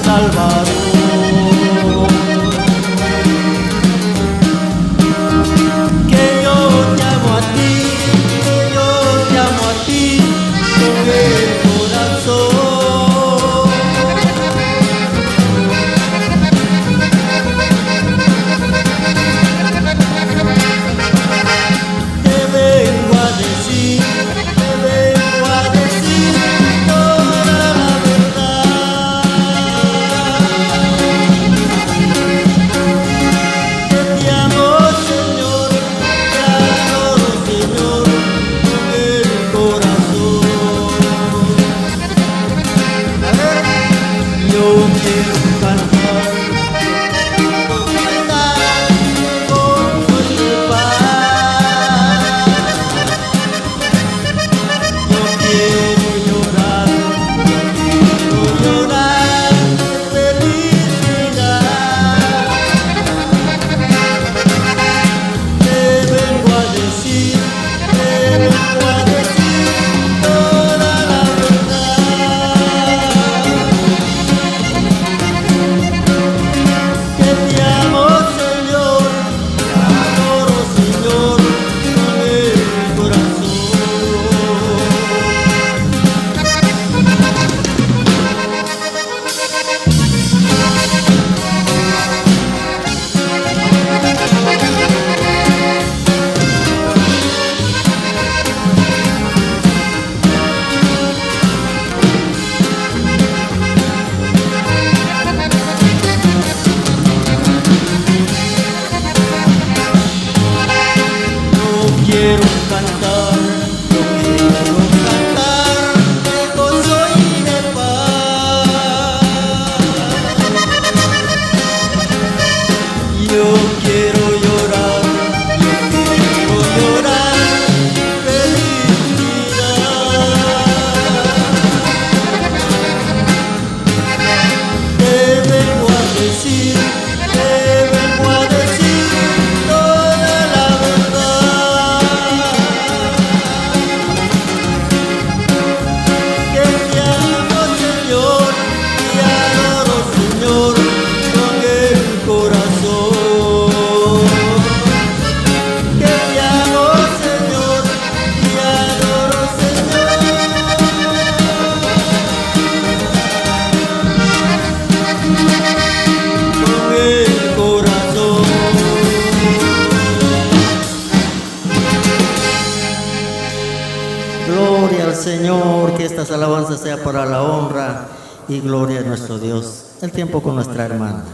Salvador, que yo te amo a ti, que yo te amo a ti con el corazón. Te vengo a decir, te vengo a decir toda la verdad. Te amo, Señor, te adoro, Señor, con el corazón. Yo quiero cantar con tu paz. Yo quiero llorar de felicidad. Te vengo a decir toda la verdad. Que te amo, Señor, te adoro, Señor, con el corazón. Quiero cantar de gozo y de paz. Yo quiero llorar de felicidad. Te vengo a decir toda la verdad. Que te amo, Señor, te adoro, Señor, con el corazón. Que te amo, Señor, te adoro, Señor, con el corazón. Gloria al Señor, que estas alabanzas sea para la honra y gloria de nuestro Dios. El tiempo con nuestra hermana.